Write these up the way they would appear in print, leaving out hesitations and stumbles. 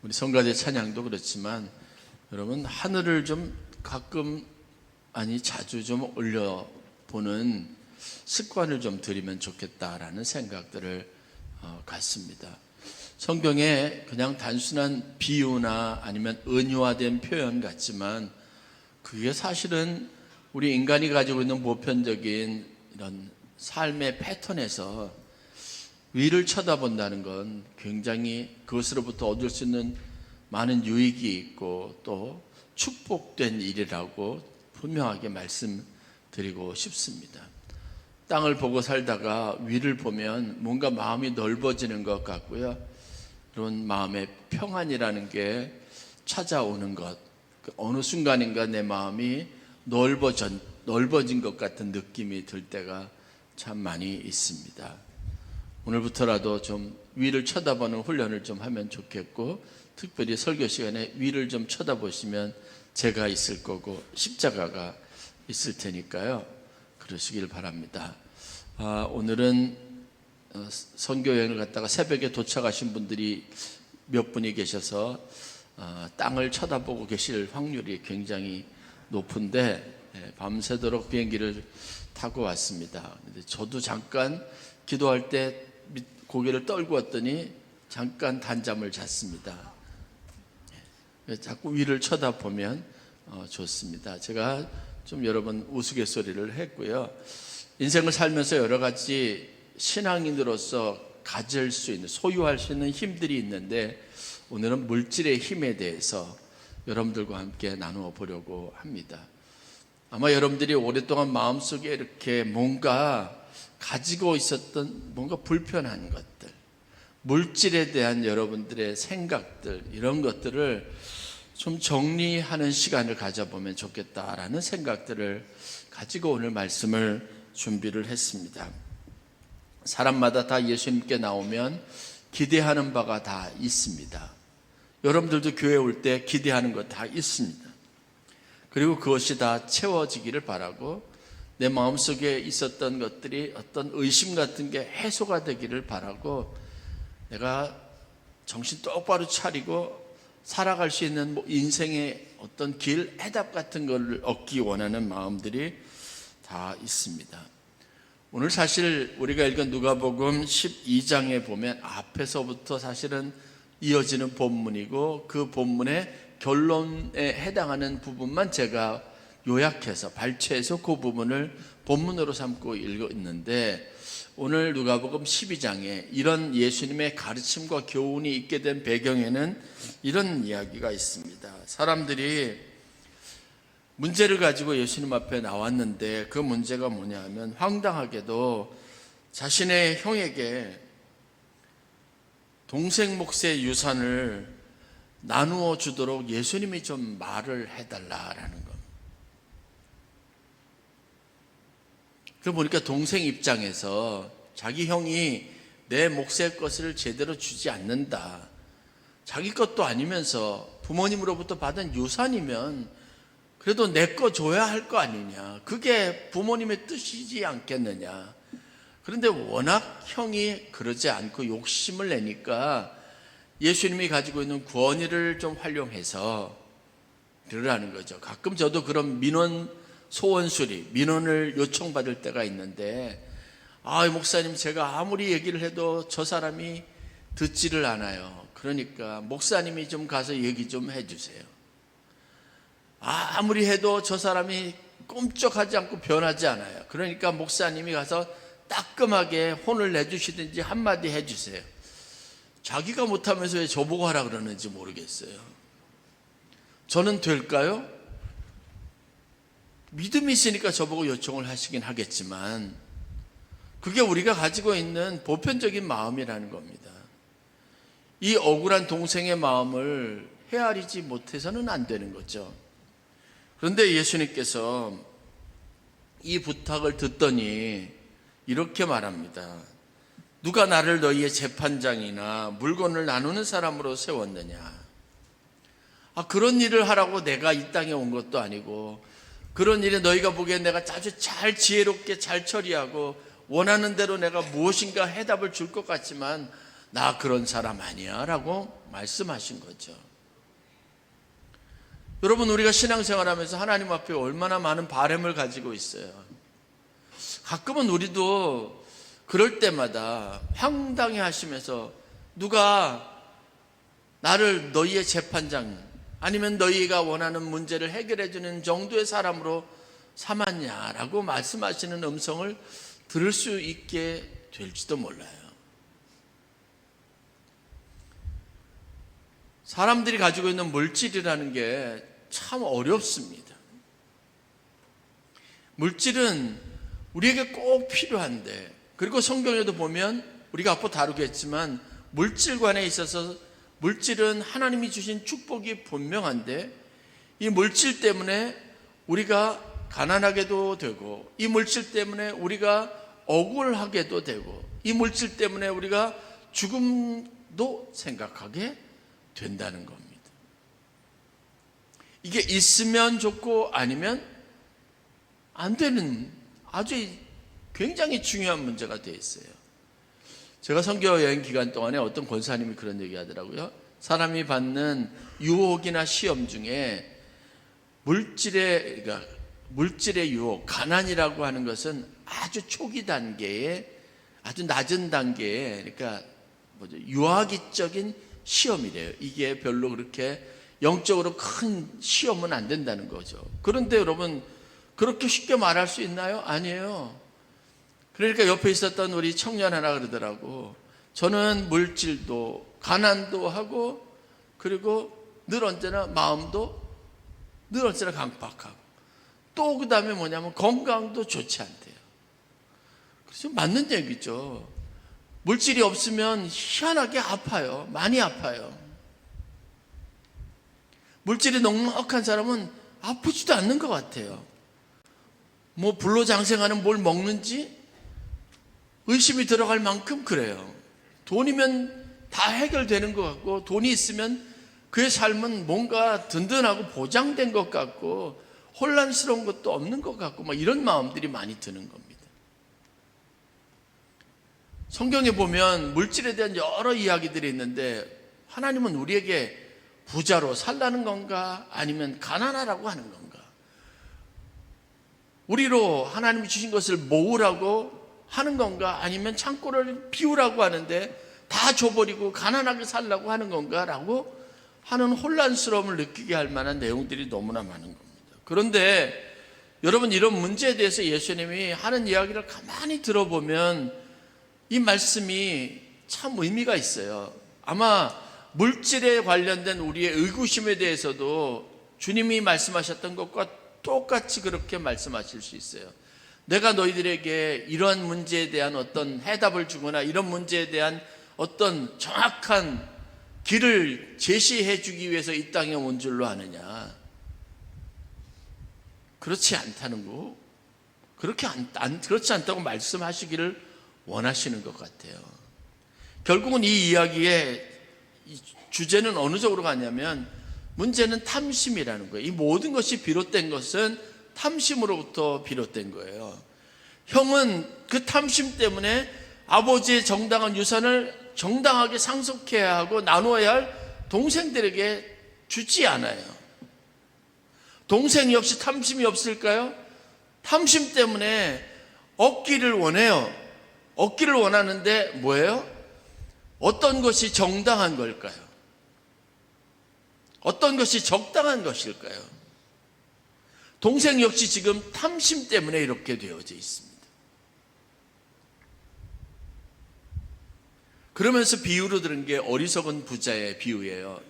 우리 성가대 찬양도 그렇지만 여러분 하늘을 좀 가끔 자주 좀 올려보는 습관을 좀 들이면 좋겠다라는 생각들을 갖습니다. 성경에 그냥 단순한 비유나 아니면 은유화된 표현 같지만 그게 사실은 우리 인간이 가지고 있는 보편적인 이런 삶의 패턴에서 위를 쳐다본다는 건 굉장히 그것으로부터 얻을 수 있는 많은 유익이 있고 또 축복된 일이라고 분명하게 말씀드리고 싶습니다. 땅을 보고 살다가 위를 보면 뭔가 마음이 넓어지는 것 같고요. 그런 마음의 평안이라는 게 찾아오는 것, 어느 순간인가 내 마음이 넓어진 것 같은 느낌이 들 때가 참 많이 있습니다. 오늘부터라도 좀 위를 쳐다보는 훈련을 좀 하면 좋겠고, 특별히 설교 시간에 위를 좀 쳐다보시면 제가 있을 거고 십자가가 있을 테니까요. 그러시길 바랍니다. 오늘은 선교여행을 갔다가 새벽에 도착하신 분들이 몇 분이 계셔서 땅을 쳐다보고 계실 확률이 굉장히 높은데 밤새도록 비행기를 타고 왔습니다. 근데 저도 잠깐 기도할 때 고개를 떨고 왔더니 잠깐 단잠을 잤습니다. 자꾸 위를 쳐다보면 좋습니다. 제가 좀 여러분 우스갯소리를 했고요. 인생을 살면서 여러 가지 신앙인으로서 가질 수 있는, 소유할 수 있는 힘들이 있는데 오늘은 물질의 힘에 대해서 여러분들과 함께 나누어 보려고 합니다. 아마 여러분들이 오랫동안 마음속에 이렇게 뭔가 가지고 있었던 뭔가 불편한 것들, 물질에 대한 여러분들의 생각들, 이런 것들을 좀 정리하는 시간을 가져보면 좋겠다라는 생각들을 가지고 오늘 말씀을 준비를 했습니다. 사람마다 다 예수님께 나오면 기대하는 바가 다 있습니다. 여러분들도 교회 올 때 기대하는 것 다 있습니다. 그리고 그것이 다 채워지기를 바라고 내 마음속에 있었던 것들이 어떤 의심 같은 게 해소가 되기를 바라고 내가 정신 똑바로 차리고 살아갈 수 있는 인생의 어떤 길, 해답 같은 걸 얻기 원하는 마음들이 다 있습니다. 오늘 사실 우리가 읽은 누가복음 12장에 보면 앞에서부터 사실은 이어지는 본문이고 그 본문의 결론에 해당하는 부분만 제가 요약해서 발췌해서 그 부분을 본문으로 삼고 읽었는데 오늘 누가복음 12장에 이런 예수님의 가르침과 교훈이 있게 된 배경에는 이런 이야기가 있습니다. 사람들이 문제를 가지고 예수님 앞에 나왔는데 그 문제가 뭐냐 하면 황당하게도 자신의 형에게 동생 몫의 유산을 나누어 주도록 예수님이 좀 말을 해달라라는 겁니다. 그 보니까 동생 입장에서 자기 형이 내 몫의 것을 제대로 주지 않는다. 자기 것도 아니면서 부모님으로부터 받은 유산이면 그래도 내 거 줘야 할 거 아니냐. 그게 부모님의 뜻이지 않겠느냐. 그런데 워낙 형이 그러지 않고 욕심을 내니까 예수님이 가지고 있는 권위를 좀 활용해서 그러라는 거죠. 가끔 저도 그런 민원 소원 수리, 민원을 요청받을 때가 있는데 목사님 제가 아무리 얘기를 해도 저 사람이 듣지를 않아요. 그러니까 목사님이 좀 가서 얘기 좀 해주세요. 아무리 해도 저 사람이 꼼짝하지 않고 변하지 않아요. 그러니까 목사님이 가서 따끔하게 혼을 내주시든지 한마디 해주세요. 자기가 못하면서 왜 저보고 하라 그러는지 모르겠어요. 저는 될까요? 믿음이 있으니까 저보고 요청을 하시긴 하겠지만 그게 우리가 가지고 있는 보편적인 마음이라는 겁니다. 이 억울한 동생의 마음을 헤아리지 못해서는 안 되는 거죠. 그런데 예수님께서 이 부탁을 듣더니 이렇게 말합니다. 누가 나를 너희의 재판장이나 물건을 나누는 사람으로 세웠느냐. 그런 일을 하라고 내가 이 땅에 온 것도 아니고 그런 일에 너희가 보기엔 내가 아주 잘 지혜롭게 잘 처리하고 원하는 대로 내가 무엇인가 해답을 줄 것 같지만 나 그런 사람 아니야 라고 말씀하신 거죠. 여러분, 우리가 신앙생활하면서 하나님 앞에 얼마나 많은 바람을 가지고 있어요. 가끔은 우리도 그럴 때마다 황당해 하시면서 누가 나를 너희의 재판장 아니면 너희가 원하는 문제를 해결해 주는 정도의 사람으로 삼았냐라고 말씀하시는 음성을 들을 수 있게 될지도 몰라요. 사람들이 가지고 있는 물질이라는 게 참 어렵습니다. 물질은 우리에게 꼭 필요한데, 그리고 성경에도 보면 우리가 앞으로 다루겠지만 물질관에 있어서 물질은 하나님이 주신 축복이 분명한데, 이 물질 때문에 우리가 가난하게도 되고, 이 물질 때문에 우리가 억울하게도 되고, 이 물질 때문에 우리가 죽음도 생각하게 된다는 겁니다. 이게 있으면 좋고 아니면 안 되는 아주 굉장히 중요한 문제가 되어 있어요. 제가 선교 여행 기간 동안에 어떤 권사님이 그런 얘기 하더라고요. 사람이 받는 유혹이나 시험 중에 물질의 유혹, 가난이라고 하는 것은 아주 초기 단계에, 아주 낮은 단계에, 그러니까 유아기적인 시험이래요. 이게 별로 그렇게 영적으로 큰 시험은 안 된다는 거죠. 그런데 여러분, 그렇게 쉽게 말할 수 있나요? 아니에요. 그러니까 옆에 있었던 우리 청년 하나 그러더라고. 저는 물질도 가난도 하고, 그리고 늘 언제나 마음도 늘 언제나 강박하고, 또 그 다음에 뭐냐면 건강도 좋지 않대요. 그래서 맞는 얘기죠. 물질이 없으면 희한하게 아파요. 많이 아파요. 물질이 넉넉한 사람은 아프지도 않는 것 같아요. 뭐 불로장생하는 뭘 먹는지 의심이 들어갈 만큼 그래요. 돈이면 다 해결되는 것 같고, 돈이 있으면 그의 삶은 뭔가 든든하고 보장된 것 같고, 혼란스러운 것도 없는 것 같고, 막 이런 마음들이 많이 드는 겁니다. 성경에 보면 물질에 대한 여러 이야기들이 있는데, 하나님은 우리에게 부자로 살라는 건가 아니면 가난하라고 하는 건가? 우리로 하나님이 주신 것을 모으라고 하는 건가 아니면 창고를 비우라고 하는데 다 줘버리고 가난하게 살라고 하는 건가 라고 하는 혼란스러움을 느끼게 할 만한 내용들이 너무나 많은 겁니다. 그런데 여러분, 이런 문제에 대해서 예수님이 하는 이야기를 가만히 들어보면 이 말씀이 참 의미가 있어요. 아마 물질에 관련된 우리의 의구심에 대해서도 주님이 말씀하셨던 것과 똑같이 그렇게 말씀하실 수 있어요. 내가 너희들에게 이러한 문제에 대한 어떤 해답을 주거나 이런 문제에 대한 어떤 정확한 길을 제시해 주기 위해서 이 땅에 온 줄로 아느냐? 그렇지 않다는 거, 그렇지 않다고 말씀하시기를 원하시는 것 같아요. 결국은 이 이야기의 주제는 어느 쪽으로 가냐면, 문제는 탐심이라는 거예요. 이 모든 것이 비롯된 것은 탐심으로부터 비롯된 거예요. 형은 그 탐심 때문에 아버지의 정당한 유산을 정당하게 상속해야 하고 나누어야 할 동생들에게 주지 않아요. 동생 역시 탐심이 없을까요? 탐심 때문에 얻기를 원해요. 얻기를 원하는데 뭐예요? 어떤 것이 정당한 걸까요? 어떤 것이 적당한 것일까요? 동생 역시 지금 탐심 때문에 이렇게 되어져 있습니다. 그러면서 비유로 들은 게 어리석은 부자의 비유예요.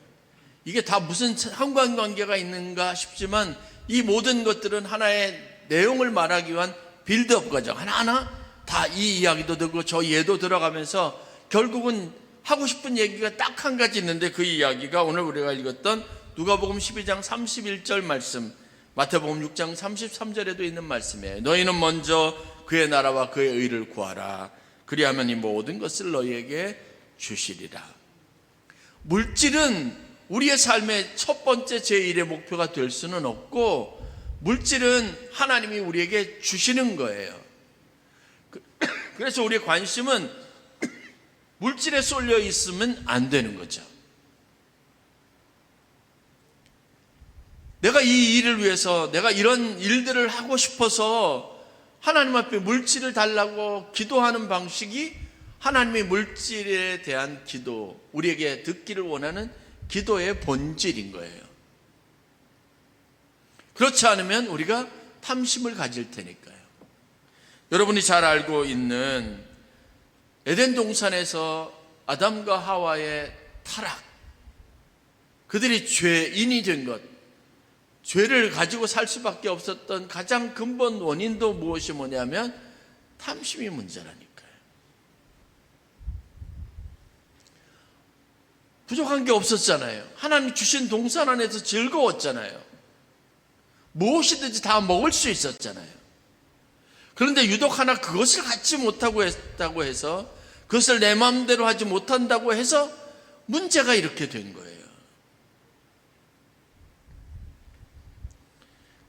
이게 다 무슨 상관관계가 있는가 싶지만 이 모든 것들은 하나의 내용을 말하기 위한 빌드업 과정, 하나하나 다 이 이야기도 들고 저 예도 들어가면서 결국은 하고 싶은 얘기가 딱 한 가지 있는데, 그 이야기가 오늘 우리가 읽었던 누가복음 12장 31절 말씀, 마태복음 6장 33절에도 있는 말씀이에요. 너희는 먼저 그의 나라와 그의 의를 구하라. 그리하면 이 모든 것을 너희에게 주시리라. 물질은 우리의 삶의 첫 번째 제1의 목표가 될 수는 없고, 물질은 하나님이 우리에게 주시는 거예요. 그래서 우리의 관심은 물질에 쏠려 있으면 안 되는 거죠. 내가 이 일을 위해서 내가 이런 일들을 하고 싶어서 하나님 앞에 물질을 달라고 기도하는 방식이 하나님의 물질에 대한 기도, 우리에게 듣기를 원하는 기도의 본질인 거예요. 그렇지 않으면 우리가 탐심을 가질 테니까요. 여러분이 잘 알고 있는 에덴 동산에서 아담과 하와의 타락, 그들이 죄인이 된 것, 죄를 가지고 살 수밖에 없었던 가장 근본 원인도 무엇이 뭐냐면 탐심이 문제라니까요. 부족한 게 없었잖아요. 하나님 주신 동산 안에서 즐거웠잖아요. 무엇이든지 다 먹을 수 있었잖아요. 그런데 유독 하나 그것을 갖지 못하고 했다고 해서, 그것을 내 마음대로 하지 못한다고 해서 문제가 이렇게 된 거예요.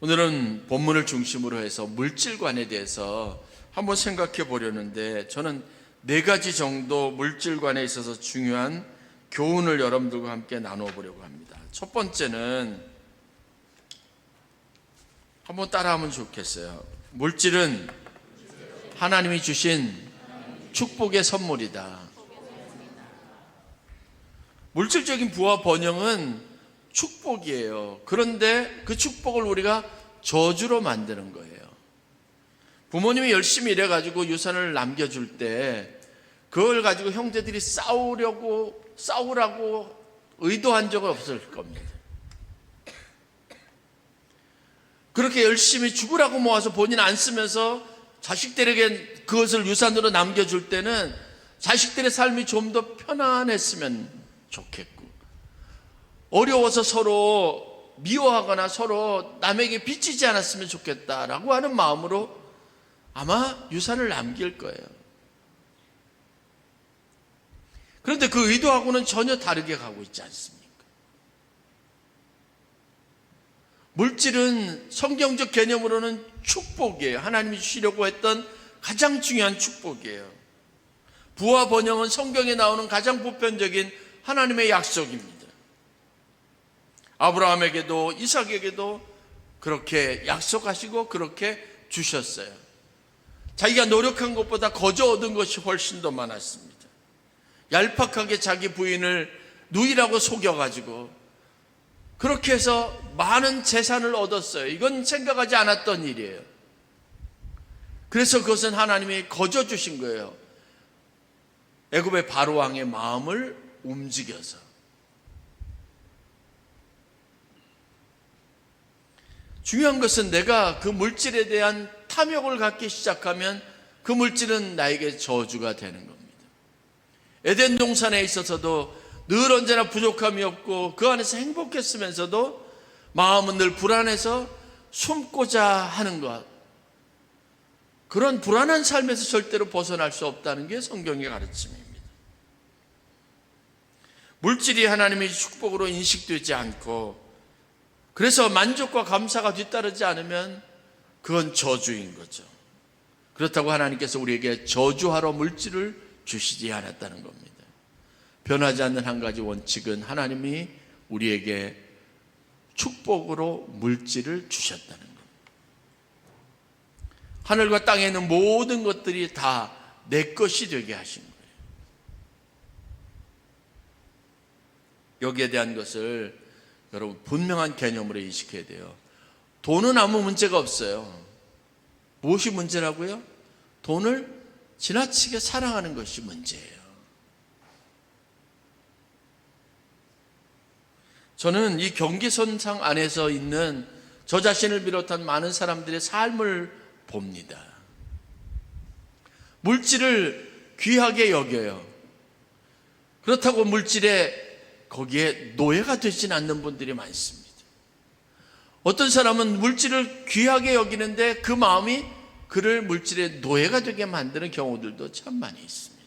오늘은 본문을 중심으로 해서 물질관에 대해서 한번 생각해 보려는데, 저는 4가지 정도 물질관에 있어서 중요한 교훈을 여러분들과 함께 나누어 보려고 합니다. 첫 번째는 한번 따라하면 좋겠어요. 물질은 하나님이 주신 축복의 선물이다. 물질적인 부와 번영은 축복이에요. 그런데 그 축복을 우리가 저주로 만드는 거예요. 부모님이 열심히 일해가지고 유산을 남겨줄 때 그걸 가지고 형제들이 싸우라고 의도한 적은 없을 겁니다. 그렇게 열심히 죽으라고 모아서 본인 안 쓰면서 자식들에게 그것을 유산으로 남겨줄 때는 자식들의 삶이 좀 더 편안했으면 좋겠고, 어려워서 서로 미워하거나 서로 남에게 빚지지 않았으면 좋겠다라고 하는 마음으로 아마 유산을 남길 거예요. 그런데 그 의도하고는 전혀 다르게 가고 있지 않습니까? 물질은 성경적 개념으로는 축복이에요. 하나님이 주시려고 했던 가장 중요한 축복이에요. 부와 번영은 성경에 나오는 가장 보편적인 하나님의 약속입니다. 아브라함에게도 이삭에게도 그렇게 약속하시고 그렇게 주셨어요. 자기가 노력한 것보다 거저 얻은 것이 훨씬 더 많았습니다. 얄팍하게 자기 부인을 누이라고 속여가지고 그렇게 해서 많은 재산을 얻었어요. 이건 생각하지 않았던 일이에요. 그래서 그것은 하나님이 거저 주신 거예요. 애굽의 바로 왕의 마음을 움직여서. 중요한 것은 내가 그 물질에 대한 탐욕을 갖기 시작하면 그 물질은 나에게 저주가 되는 겁니다. 에덴 동산에 있어서도 늘 언제나 부족함이 없고 그 안에서 행복했으면서도 마음은 늘 불안해서 숨고자 하는 것, 그런 불안한 삶에서 절대로 벗어날 수 없다는 게 성경의 가르침입니다. 물질이 하나님의 축복으로 인식되지 않고 그래서 만족과 감사가 뒤따르지 않으면 그건 저주인 거죠. 그렇다고 하나님께서 우리에게 저주하러 물질을 주시지 않았다는 겁니다. 변하지 않는 한 가지 원칙은 하나님이 우리에게 축복으로 물질을 주셨다는 겁니다. 하늘과 땅에 있는 모든 것들이 다 내 것이 되게 하신 거예요. 여기에 대한 것을 여러분 분명한 개념으로 인식해야 돼요. 돈은 아무 문제가 없어요. 무엇이 문제라고요? 돈을 지나치게 사랑하는 것이 문제예요. 저는 이 경계선상 안에서 있는 저 자신을 비롯한 많은 사람들의 삶을 봅니다. 물질을 귀하게 여겨요. 그렇다고 물질에 거기에 노예가 되진 않는 분들이 많습니다. 어떤 사람은 물질을 귀하게 여기는데 그 마음이 그를 물질의 노예가 되게 만드는 경우들도 참 많이 있습니다.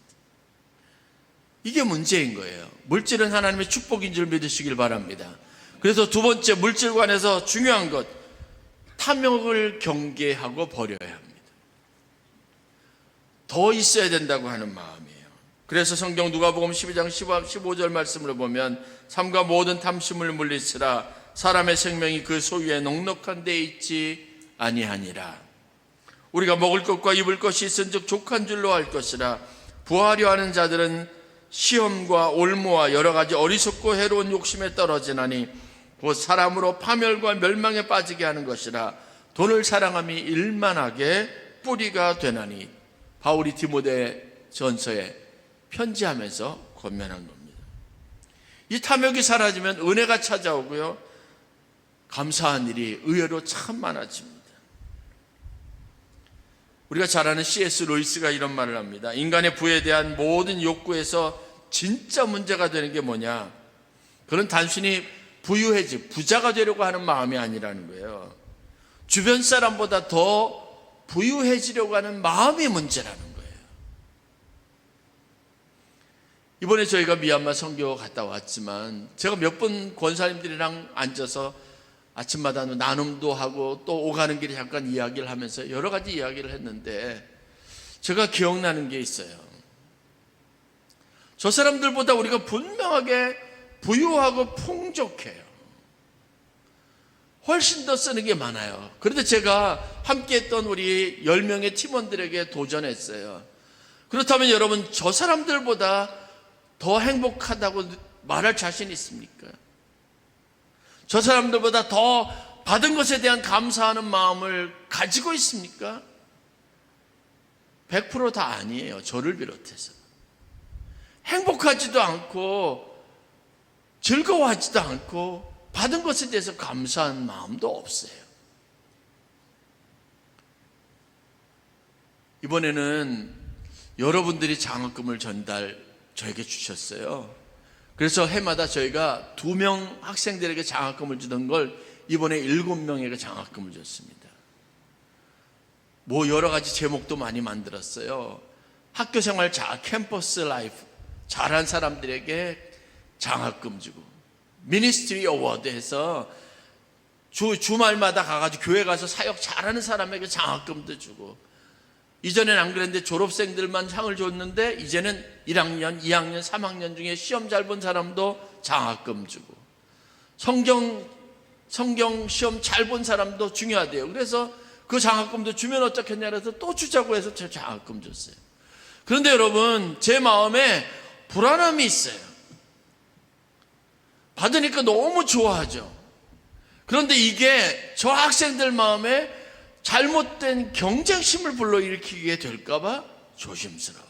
이게 문제인 거예요. 물질은 하나님의 축복인 줄 믿으시길 바랍니다. 그래서 두 번째, 물질관에서 중요한 것, 탐욕을 경계하고 버려야 합니다. 더 있어야 된다고 하는 마음이에요. 그래서 성경 누가복음 12장 15절 말씀을 보면 삼가 모든 탐심을 물리치라 사람의 생명이 그 소유에 넉넉한 데 있지 아니하니라. 우리가 먹을 것과 입을 것이 있은즉 족한 줄로 알 것이라. 부하려 하는 자들은 시험과 올무와 여러 가지 어리석고 해로운 욕심에 떨어지나니 곧 사람으로 파멸과 멸망에 빠지게 하는 것이라. 돈을 사랑함이 일만하게 뿌리가 되나니. 바울이 디모데 전서에 편지하면서 권면한 겁니다. 이 탐욕이 사라지면 은혜가 찾아오고요, 감사한 일이 의외로 참 많아집니다. 우리가 잘 아는 C.S. 루이스가 이런 말을 합니다. 인간의 부에 대한 모든 욕구에서 진짜 문제가 되는 게 뭐냐? 그건 단순히 부자가 되려고 하는 마음이 아니라는 거예요. 주변 사람보다 더 부유해지려고 하는 마음이 문제라는 거예요. 이번에 저희가 미얀마 선교 갔다 왔지만 제가 몇 번 권사님들이랑 앉아서 아침마다 나눔도 하고 또 오가는 길에 잠깐 이야기를 하면서 여러 가지 이야기를 했는데 제가 기억나는 게 있어요. 저 사람들보다 우리가 분명하게 부유하고 풍족해요. 훨씬 더 쓰는 게 많아요. 그런데 제가 함께했던 우리 10명의 팀원들에게 도전했어요. 그렇다면 여러분, 저 사람들보다 더 행복하다고 말할 자신 있습니까? 저 사람들보다 더 받은 것에 대한 감사하는 마음을 가지고 있습니까? 100% 다 아니에요. 저를 비롯해서. 행복하지도 않고 즐거워하지도 않고 받은 것에 대해서 감사한 마음도 없어요. 이번에는 여러분들이 장학금을 저에게 주셨어요. 그래서 해마다 저희가 2명 학생들에게 장학금을 주던 걸 이번에 7명에게 장학금을 줬습니다. 여러 가지 제목도 많이 만들었어요. 학교생활 캠퍼스 라이프 잘한 사람들에게 장학금 주고, 미니스트리 어워드 해서 주말마다 가가지고 교회 가서 사역 잘하는 사람에게 장학금도 주고, 이전엔 안 그랬는데 졸업생들만 상을 줬는데 이제는 1학년, 2학년, 3학년 중에 시험 잘 본 사람도 장학금 주고, 성경 시험 잘 본 사람도 중요하대요. 그래서 그 장학금도 주면 어떻겠냐 해서 또 주자고 해서 저 장학금 줬어요. 그런데 여러분, 제 마음에 불안함이 있어요. 받으니까 너무 좋아하죠. 그런데 이게 저 학생들 마음에 잘못된 경쟁심을 불러일으키게 될까봐 조심스러워요.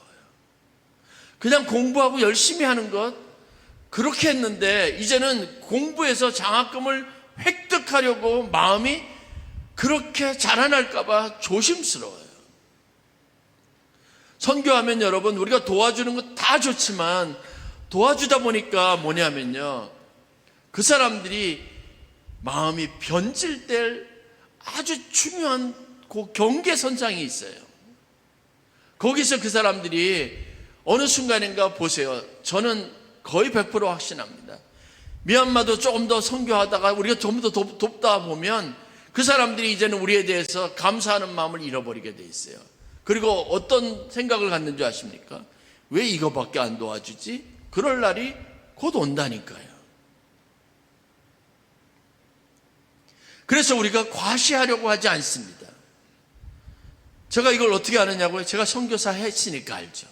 그냥 공부하고 열심히 하는 것, 그렇게 했는데 이제는 공부해서 장학금을 획득하려고 마음이 그렇게 자라날까봐 조심스러워요. 선교하면 여러분, 우리가 도와주는 거 다 좋지만 도와주다 보니까 뭐냐면요, 그 사람들이 마음이 변질될 아주 중요한 그 경계선상이 있어요. 거기서 그 사람들이 어느 순간인가 보세요. 저는 거의 100% 확신합니다. 미얀마도 조금 더 선교하다가 우리가 좀 더 돕다 보면 그 사람들이 이제는 우리에 대해서 감사하는 마음을 잃어버리게 돼 있어요. 그리고 어떤 생각을 갖는 줄 아십니까? 왜 이거밖에 안 도와주지? 그럴 날이 곧 온다니까요. 그래서 우리가 과시하려고 하지 않습니다. 제가 이걸 어떻게 아느냐고요? 제가 선교사 했으니까 알죠.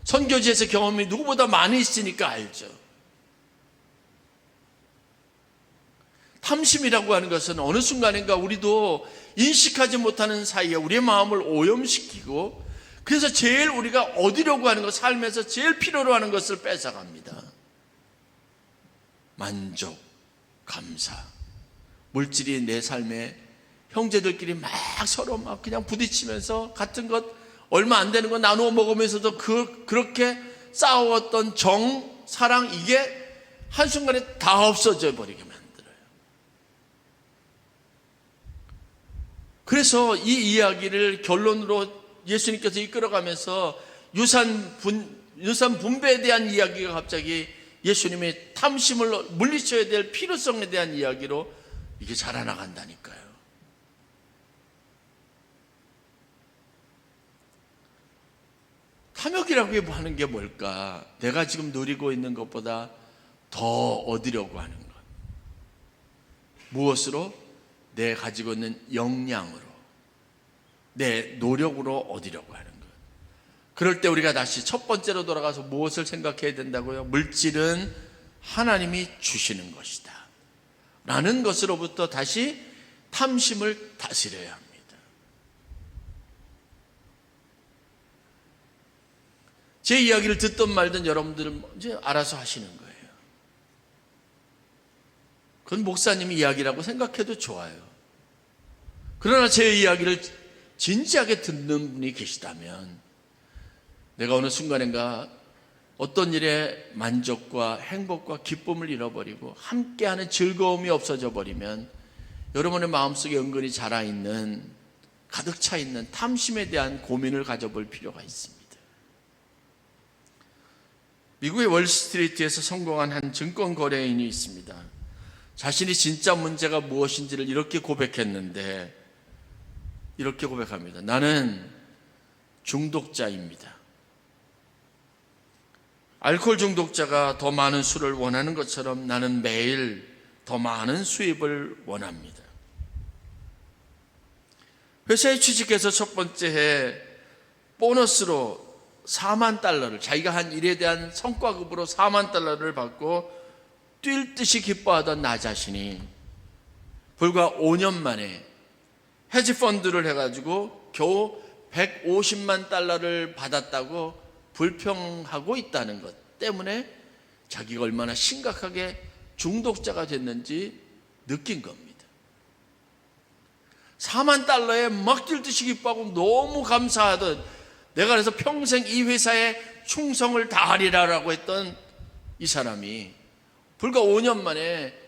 선교지에서 경험이 누구보다 많이 있으니까 알죠. 탐심이라고 하는 것은 어느 순간인가 우리도 인식하지 못하는 사이에 우리의 마음을 오염시키고, 그래서 제일 우리가 얻으려고 하는 것, 삶에서 제일 필요로 하는 것을 뺏어갑니다. 만족, 감사. 물질이 내 삶에 형제들끼리 막 서로 막 그냥 부딪히면서 같은 것 얼마 안 되는 거 나누어 먹으면서도 그렇게 싸웠던 정, 사랑, 이게 한순간에 다 없어져 버리게 만들어요. 그래서 이 이야기를 결론으로 예수님께서 이끌어가면서 유산 분배에 대한 이야기가 갑자기 예수님의 탐심을 물리쳐야 될 필요성에 대한 이야기로 이게 자라나간다니까요. 탐욕이라고 하는 게 뭘까? 내가 지금 누리고 있는 것보다 더 얻으려고 하는 것. 무엇으로? 내 가지고 있는 역량으로, 내 노력으로 얻으려고 하는 것. 그럴 때 우리가 다시 첫 번째로 돌아가서 무엇을 생각해야 된다고요? 물질은 하나님이 주시는 것이다 라는 것으로부터 다시 탐심을 다스려야 합니다. 제 이야기를 듣든 말든 여러분들은 이제 알아서 하시는 거예요. 그건 목사님의 이야기라고 생각해도 좋아요. 그러나 제 이야기를 진지하게 듣는 분이 계시다면, 내가 어느 순간인가 어떤 일에 만족과 행복과 기쁨을 잃어버리고 함께하는 즐거움이 없어져 버리면 여러분의 마음속에 은근히 자라있는, 가득 차 있는 탐심에 대한 고민을 가져볼 필요가 있습니다. 미국의 월스트리트에서 성공한 한 증권 거래인이 있습니다. 자신이 진짜 문제가 무엇인지를 이렇게 고백했는데, 이렇게 고백합니다. 나는 중독자입니다. 알코올 중독자가 더 많은 술을 원하는 것처럼 나는 매일 더 많은 수입을 원합니다. 회사에 취직해서 첫 번째 해 보너스로 4만 달러를, 자기가 한 일에 대한 성과급으로 4만 달러를 받고 뛸 듯이 기뻐하던 나 자신이 불과 5년 만에 헤지펀드를 해가지고 겨우 150만 달러를 받았다고 불평하고 있다는 것 때문에 자기가 얼마나 심각하게 중독자가 됐는지 느낀 겁니다. 4만 달러에 막 뛸듯이 기뻐하고 너무 감사하던, 내가 그래서 평생 이 회사에 충성을 다하리라고 했던 이 사람이 불과 5년 만에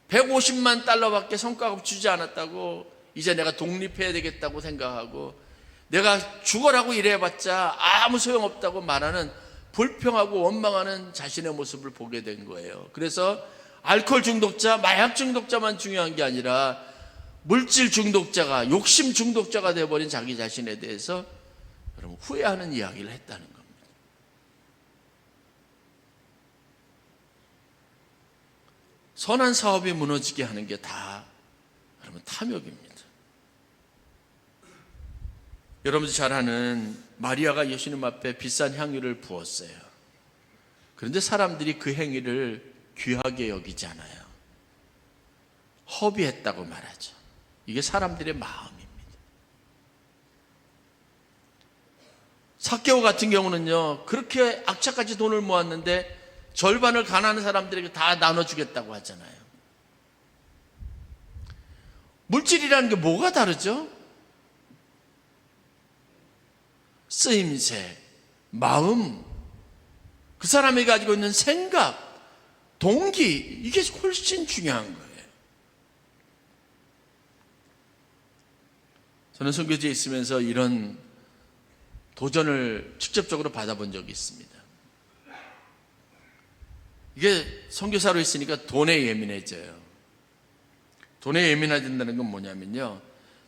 150만 달러밖에 성과급 주지 않았다고, 이제 내가 독립해야 되겠다고 생각하고 내가 죽어라고 일해봤자 아무 소용없다고 말하는, 불평하고 원망하는 자신의 모습을 보게 된 거예요. 그래서 알코올 중독자, 마약 중독자만 중요한 게 아니라 물질 중독자가, 욕심 중독자가 되어버린 자기 자신에 대해서 여러분 후회하는 이야기를 했다는 겁니다. 선한 사업이 무너지게 하는 게 다 여러분 탐욕입니다. 여러분들 잘 아는 마리아가 예수님 앞에 비싼 향유를 부었어요. 그런데 사람들이 그 행위를 귀하게 여기지 않아요. 허비했다고 말하죠. 이게 사람들의 마음입니다. 삭개오 같은 경우는요, 그렇게 악착같이 돈을 모았는데 절반을 가난한 사람들에게 다 나눠주겠다고 하잖아요. 물질이라는 게 뭐가 다르죠? 쓰임새, 마음, 그 사람이 가지고 있는 생각, 동기, 이게 훨씬 중요한 거예요. 저는 선교지에 있으면서 이런 도전을 직접적으로 받아본 적이 있습니다. 이게 선교사로 있으니까 돈에 예민해져요. 돈에 예민해진다는 건 뭐냐면요,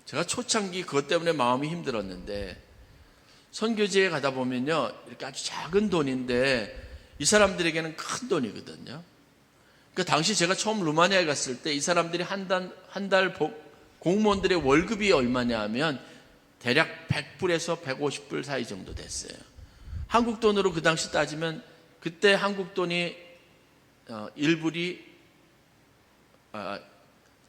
제가 초창기 그것 때문에 마음이 힘들었는데, 선교지에 가다 보면요, 이렇게 아주 작은 돈인데 이 사람들에게는 큰 돈이거든요. 그러니까 당시 제가 처음 루마니아에 갔을 때 이 사람들이 한 달 공무원들의 월급이 얼마냐 하면 대략 100불에서 150불 사이 정도 됐어요. 한국 돈으로 그 당시 따지면, 그때 한국 돈이 1불이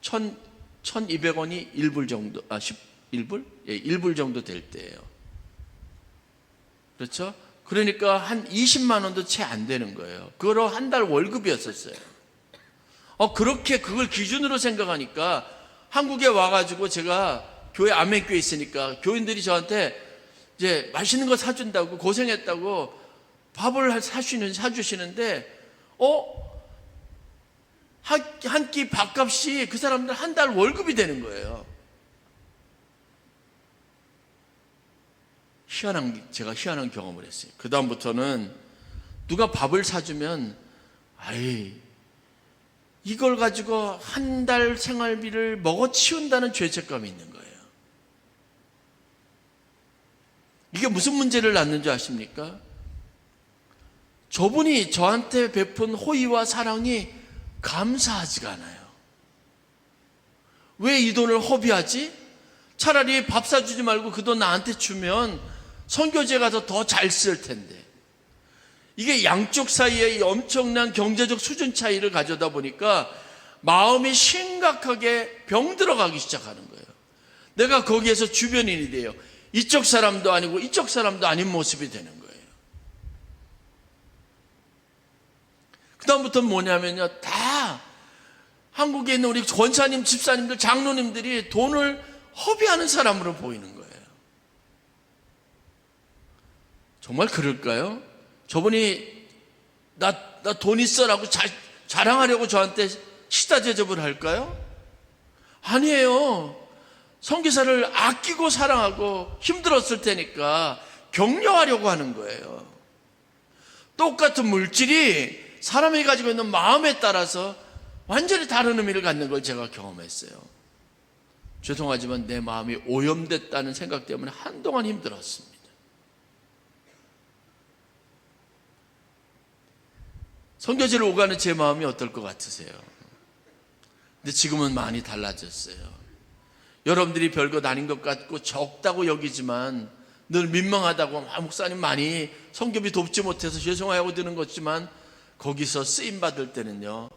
1200원이 1불 정도, 11불? 예, 1불 정도 될 때예요. 그렇죠? 그러니까 한 20만 원도 채 안 되는 거예요. 그거로 한 달 월급이었었어요. 그렇게 그걸 기준으로 생각하니까 한국에 와가지고, 제가 교회 아멘교회 있으니까 교인들이 저한테 이제 맛있는 거 사준다고, 고생했다고 밥을 사주시는데 한 끼 밥값이 그 사람들 한 달 월급이 되는 거예요. 제가 희한한 경험을 했어요. 그 다음부터는 누가 밥을 사주면, 이걸 가지고 한 달 생활비를 먹어치운다는 죄책감이 있는 거예요. 이게 무슨 문제를 낳는 줄 아십니까? 저분이 저한테 베푼 호의와 사랑이 감사하지가 않아요. 왜 이 돈을 허비하지? 차라리 밥 사주지 말고 그 돈 나한테 주면 선교지에 가서 더 잘 쓸 텐데. 이게 양쪽 사이에 이 엄청난 경제적 수준 차이를 가져다 보니까 마음이 심각하게 병들어가기 시작하는 거예요. 내가 거기에서 주변인이 돼요. 이쪽 사람도 아니고 이쪽 사람도 아닌 모습이 되는 거예요. 그 다음부터는 뭐냐면요, 다 한국에 있는 우리 권사님, 집사님들, 장로님들이 돈을 허비하는 사람으로 보이는 거예요. 정말 그럴까요? 저분이 나 돈 있어라고 자랑하려고 저한테 시다 제접을 할까요? 아니에요. 선교사를 아끼고 사랑하고 힘들었을 테니까 격려하려고 하는 거예요. 똑같은 물질이 사람이 가지고 있는 마음에 따라서 완전히 다른 의미를 갖는 걸 제가 경험했어요. 죄송하지만 내 마음이 오염됐다는 생각 때문에 한동안 힘들었습니다. 선교지를 오가는 제 마음이 어떨 것 같으세요? 근데 지금은 많이 달라졌어요. 여러분들이 별것 아닌 것 같고 적다고 여기지만 늘 민망하다고, 목사님 많이 선교비 돕지 못해서 죄송하고 드는 것지만 거기서 쓰임받을 때는요,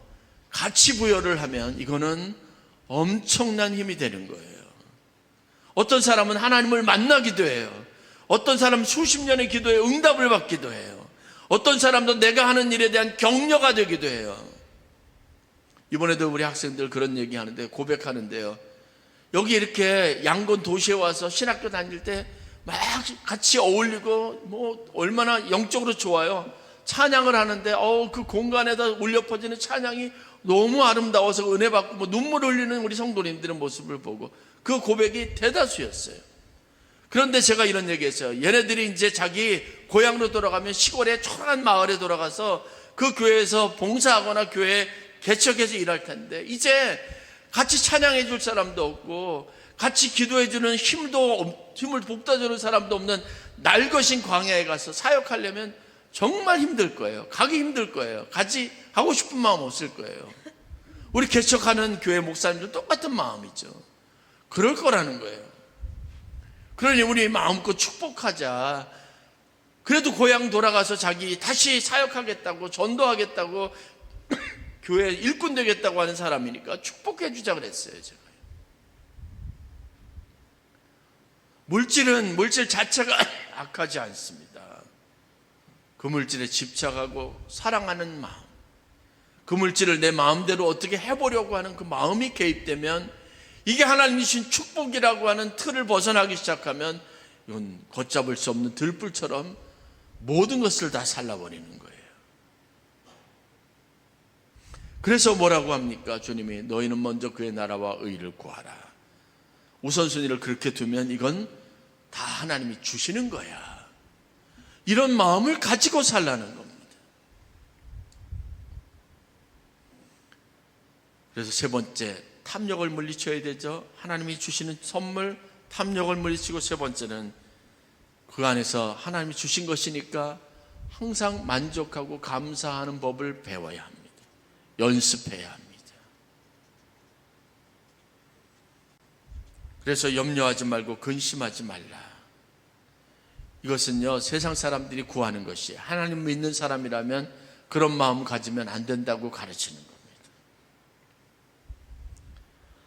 가치 부여를 하면 이거는 엄청난 힘이 되는 거예요. 어떤 사람은 하나님을 만나기도 해요. 어떤 사람은 수십 년의 기도에 응답을 받기도 해요. 어떤 사람도 내가 하는 일에 대한 격려가 되기도 해요. 이번에도 우리 학생들 그런 얘기 하는데, 고백하는데요, 여기 이렇게 양곤 도시에 와서 신학교 다닐 때 막 같이 어울리고 뭐 얼마나 영적으로 좋아요. 찬양을 하는데 그 공간에다 울려 퍼지는 찬양이 너무 아름다워서 은혜 받고 뭐 눈물 흘리는 우리 성도님들의 모습을 보고 그 고백이 대다수였어요. 그런데 제가 이런 얘기했어요. 얘네들이 이제 자기 고향으로 돌아가면 시골의 초라한 마을에 돌아가서 그 교회에서 봉사하거나 교회 개척해서 일할 텐데, 이제 같이 찬양해 줄 사람도 없고 같이 기도해 주는 힘을 북돋아주는 사람도 없는 날것인 광야에 가서 사역하려면 정말 힘들 거예요. 가기 힘들 거예요. 같이 하고 싶은 마음 없을 거예요. 우리 개척하는 교회 목사님도 똑같은 마음이죠. 그럴 거라는 거예요. 그러니 우리 마음껏 축복하자. 그래도 고향 돌아가서 자기 다시 사역하겠다고, 전도하겠다고 교회 일꾼 되겠다고 하는 사람이니까 축복해 주자 그랬어요, 제가. 물질 자체가 악하지 않습니다. 그 물질에 집착하고 사랑하는 마음, 그 물질을 내 마음대로 어떻게 해보려고 하는 그 마음이 개입되면, 이게 하나님이 주신 축복이라고 하는 틀을 벗어나기 시작하면 이건 걷잡을 수 없는 들불처럼 모든 것을 다 살라버리는 거예요. 그래서 뭐라고 합니까? 주님이 너희는 먼저 그의 나라와 의를 구하라. 우선순위를 그렇게 두면 이건 다 하나님이 주시는 거야. 이런 마음을 가지고 살라는 겁니다. 그래서 세 번째, 탐욕을 물리쳐야 되죠. 하나님이 주시는 선물, 탐욕을 물리치고, 세 번째는 그 안에서 하나님이 주신 것이니까 항상 만족하고 감사하는 법을 배워야 합니다. 연습해야 합니다. 그래서 염려하지 말고 근심하지 말라. 이것은요, 세상 사람들이 구하는 것이, 하나님 믿는 사람이라면 그런 마음 가지면 안 된다고 가르치는 겁니다.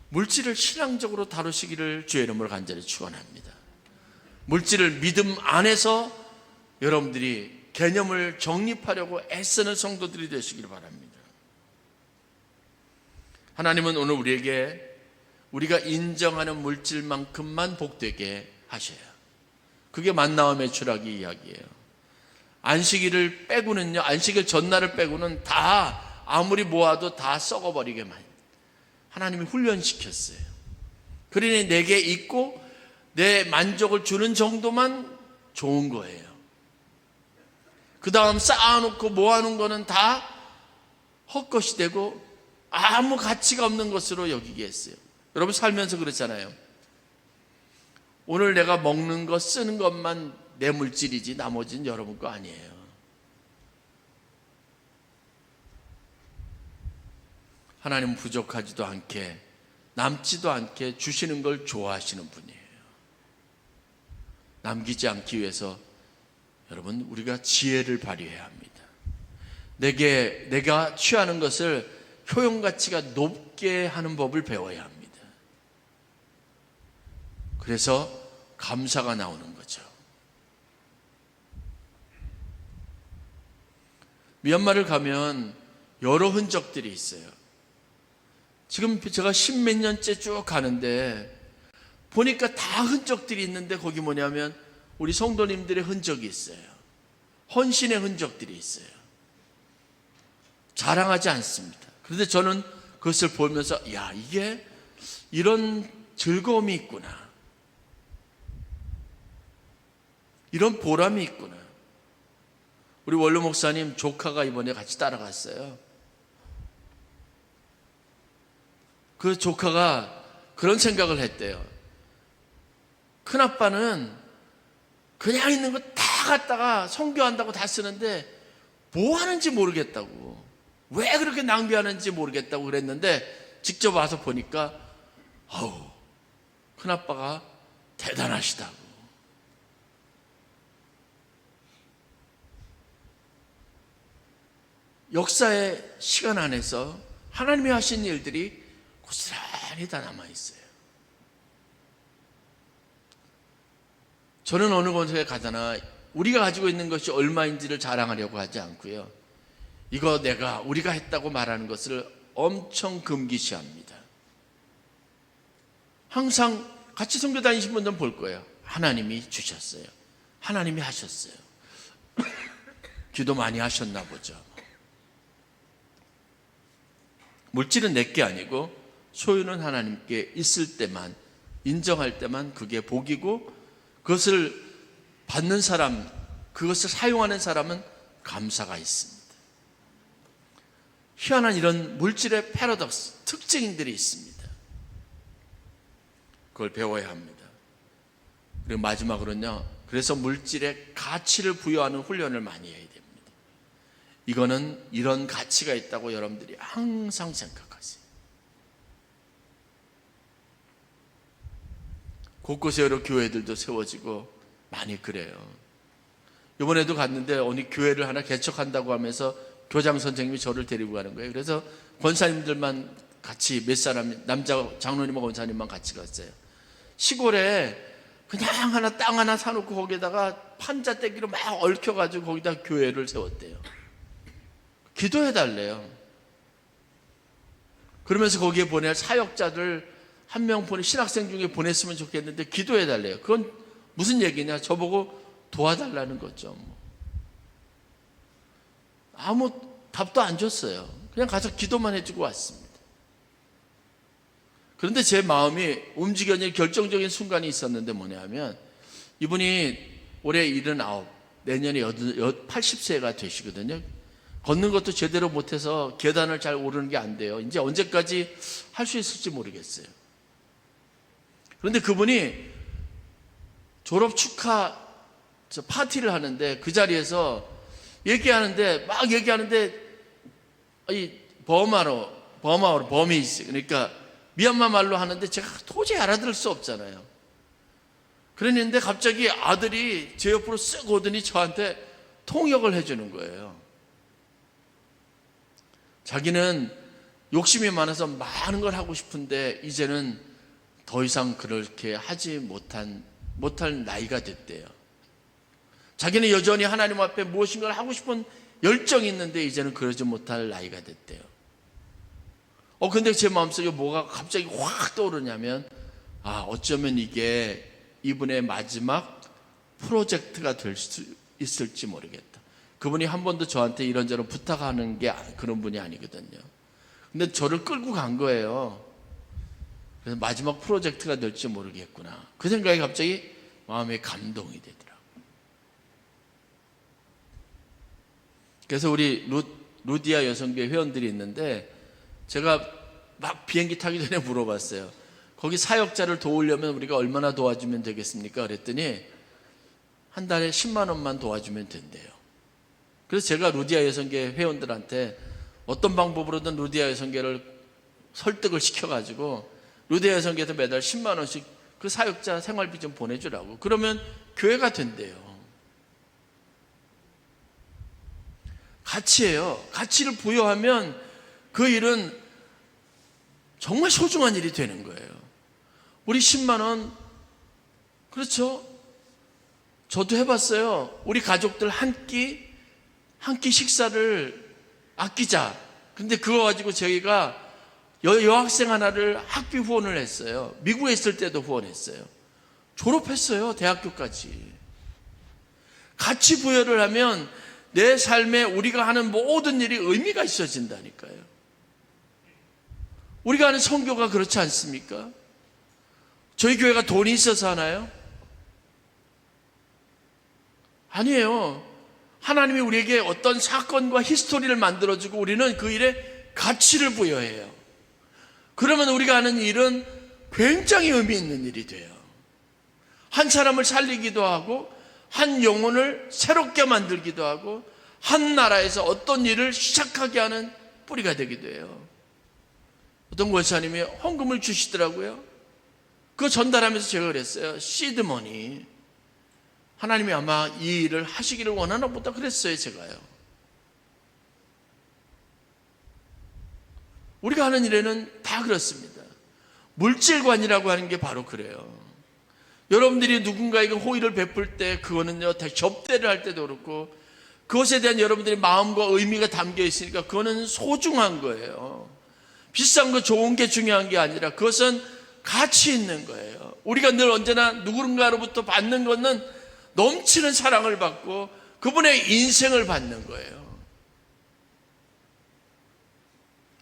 물질을 신앙적으로 다루시기를 주의 이름으로 간절히 축원합니다. 물질을 믿음 안에서 여러분들이 개념을 정립하려고 애쓰는 성도들이 되시길 바랍니다. 하나님은 오늘 우리에게 우리가 인정하는 물질만큼만 복되게 하셔요. 그게 만나와 추락의 이야기예요. 안식일을 빼고는요, 안식일 전날을 빼고는 다 아무리 모아도 다 썩어버리게만 하나님이 훈련시켰어요. 그러니 내게 있고 내 만족을 주는 정도만 좋은 거예요. 그 다음 쌓아놓고 모아놓은 거는 다 헛것이 되고 아무 가치가 없는 것으로 여기게 했어요. 여러분 살면서 그렇잖아요. 오늘 내가 먹는 것, 쓰는 것만 내 물질이지 나머지는 여러분 거 아니에요. 하나님은 부족하지도 않게 남지도 않게 주시는 걸 좋아하시는 분이에요. 남기지 않기 위해서 여러분 우리가 지혜를 발휘해야 합니다. 내가 취하는 것을 효용가치가 높게 하는 법을 배워야 합니다. 그래서 감사가 나오는 거죠. 미얀마를 가면 여러 흔적들이 있어요. 지금 제가 10몇 년째 쭉 가는데 보니까 다 흔적들이 있는데 거기 뭐냐면 우리 성도님들의 흔적이 있어요. 헌신의 흔적들이 있어요. 자랑하지 않습니다. 그런데 저는 그것을 보면서 야, 이게 이런 즐거움이 있구나. 이런 보람이 있구나. 우리 원로 목사님 조카가 이번에 같이 따라갔어요. 그 조카가 그런 생각을 했대요. 큰아빠는 그냥 있는 거 다 갖다가 선교한다고 다 쓰는데 뭐 하는지 모르겠다고, 왜 그렇게 낭비하는지 모르겠다고 그랬는데 직접 와서 보니까 큰아빠가 대단하시다고. 역사의 시간 안에서 하나님이 하신 일들이 고스란히 다 남아있어요. 저는 어느 곳에 가잖아 우리가 가지고 있는 것이 얼마인지를 자랑하려고 하지 않고요, 이거 우리가 했다고 말하는 것을 엄청 금기시합니다. 항상 같이 선교 다니신 분들은 볼 거예요. 하나님이 주셨어요. 하나님이 하셨어요. 기도 많이 하셨나 보죠. 물질은 내게 아니고 소유는 하나님께 있을 때만, 인정할 때만 그게 복이고, 그것을 받는 사람, 그것을 사용하는 사람은 감사가 있습니다. 희한한 이런 물질의 패러독스, 특징들이 있습니다. 그걸 배워야 합니다. 그리고 마지막으로는요, 그래서 물질에 가치를 부여하는 훈련을 많이 해야 됩니다. 이거는 이런 가치가 있다고 여러분들이 항상 생각하세요. 곳곳에 여러 교회들도 세워지고 많이 그래요. 이번에도 갔는데 어느 교회를 하나 개척한다고 하면서 교장 선생님이 저를 데리고 가는 거예요. 그래서 권사님들만 같이 몇 사람, 남자 장로님하고 권사님만 같이 갔어요. 시골에 그냥 땅 하나 사놓고 거기다가 판자떼기로 막 얽혀가지고 거기다 교회를 세웠대요. 기도해달래요. 그러면서 거기에 보낼 사역자들 한 명 신학생 중에 보냈으면 좋겠는데 기도해달래요. 그건 무슨 얘기냐? 저보고 도와달라는 거죠. 아무 답도 안 줬어요. 그냥 가서 기도만 해주고 왔습니다. 그런데 제 마음이 움직여진 결정적인 순간이 있었는데 뭐냐면, 이분이 올해 79, 내년에 80세가 되시거든요. 걷는 것도 제대로 못해서 계단을 잘 오르는 게 안 돼요. 이제 언제까지 할 수 있을지 모르겠어요. 그런데 그분이 졸업 축하 파티를 하는데 그 자리에서 얘기하는데 이 버마어로 버미스, 그러니까 미얀마 말로 하는데 제가 도저히 알아들을 수 없잖아요. 그랬는데 갑자기 아들이 제 옆으로 쓱 오더니 저한테 통역을 해주는 거예요. 자기는 욕심이 많아서 많은 걸 하고 싶은데 이제는 더 이상 그렇게 하지 못할 나이가 됐대요. 자기는 여전히 하나님 앞에 무엇인가를 하고 싶은 열정이 있는데 이제는 그러지 못할 나이가 됐대요. 근데 제 마음속에 뭐가 갑자기 확 떠오르냐면, 어쩌면 이게 이분의 마지막 프로젝트가 될 수 있을지 모르겠다. 그분이 한 번도 저한테 이런저런 부탁하는 게 그런 분이 아니거든요. 근데 저를 끌고 간 거예요. 그래서 마지막 프로젝트가 될지 모르겠구나. 그 생각이 갑자기 마음에 감동이 되더라고요. 그래서 우리 루디아 여성교회 회원들이 있는데 제가 막 비행기 타기 전에 물어봤어요. 거기 사역자를 도우려면 우리가 얼마나 도와주면 되겠습니까? 그랬더니 한 달에 10만 원만 도와주면 된대요. 그래서 제가 루디아 여성계 회원들한테 어떤 방법으로든 루디아 여성계를 설득을 시켜가지고 루디아 여성계에서 매달 10만 원씩 그 사역자 생활비 좀 보내주라고. 그러면 교회가 된대요. 가치예요. 가치를 부여하면 그 일은 정말 소중한 일이 되는 거예요. 우리 10만 원, 그렇죠? 저도 해봤어요. 우리 가족들 한 끼 식사를 아끼자. 근데 그거 가지고 저희가 여학생 하나를 학비 후원을 했어요. 미국에 있을 때도 후원했어요. 졸업했어요. 대학교까지. 가치 부여를 하면 내 삶에 우리가 하는 모든 일이 의미가 있어진다니까요. 우리가 하는 선교가 그렇지 않습니까? 저희 교회가 돈이 있어서 하나요? 아니에요. 하나님이 우리에게 어떤 사건과 히스토리를 만들어주고 우리는 그 일에 가치를 부여해요. 그러면 우리가 하는 일은 굉장히 의미 있는 일이 돼요. 한 사람을 살리기도 하고 한 영혼을 새롭게 만들기도 하고 한 나라에서 어떤 일을 시작하게 하는 뿌리가 되기도 해요. 어떤 권사님이 헌금을 주시더라고요. 그거 전달하면서 제가 그랬어요. 시드머니. 하나님이 아마 이 일을 하시기를 원하나 보다 그랬어요. 제가요. 우리가 하는 일에는 다 그렇습니다. 물질관이라고 하는 게 바로 그래요. 여러분들이 누군가에게 호의를 베풀 때 그거는요, 접대를 할 때도 그렇고 그것에 대한 여러분들의 마음과 의미가 담겨 있으니까 그거는 소중한 거예요. 비싼 거 좋은 게 중요한 게 아니라 그것은 가치 있는 거예요. 우리가 늘 언제나 누군가로부터 받는 것은 넘치는 사랑을 받고 그분의 인생을 받는 거예요.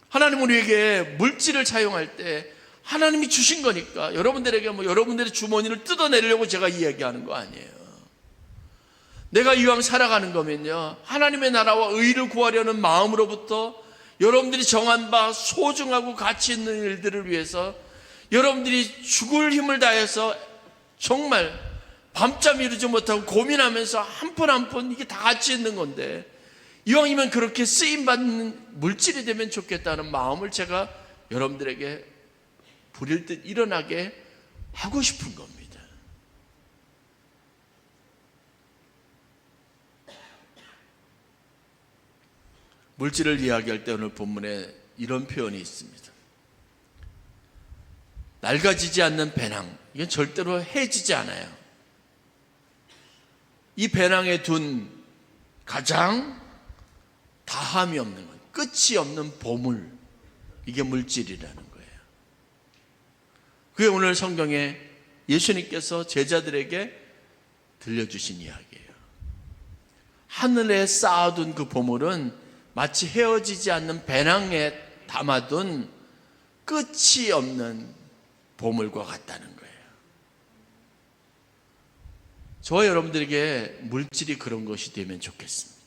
하나님 우리에게 물질을 사용할 때 하나님이 주신 거니까 여러분들에게 여러분들의 주머니를 뜯어내려고 제가 이야기하는 거 아니에요. 내가 이왕 살아가는 거면요, 하나님의 나라와 의를 구하려는 마음으로부터 여러분들이 정한 바 소중하고 가치 있는 일들을 위해서 여러분들이 죽을 힘을 다해서 정말 밤잠 이루지 못하고 고민하면서 한 푼 한 푼 이게 다 가치 있는 건데 이왕이면 그렇게 쓰임받는 물질이 되면 좋겠다는 마음을 제가 여러분들에게 부릴 듯 일어나게 하고 싶은 겁니다. 물질을 이야기할 때 오늘 본문에 이런 표현이 있습니다. 낡아지지 않는 배낭, 이건 절대로 해지지 않아요. 이 배낭에 둔 가장 다함이 없는 것, 끝이 없는 보물, 이게 물질이라는 거예요. 그게 오늘 성경에 예수님께서 제자들에게 들려주신 이야기예요. 하늘에 쌓아둔 그 보물은 마치 헤어지지 않는 배낭에 담아둔 끝이 없는 보물과 같다는 거예요. 저와 여러분들에게 물질이 그런 것이 되면 좋겠습니다.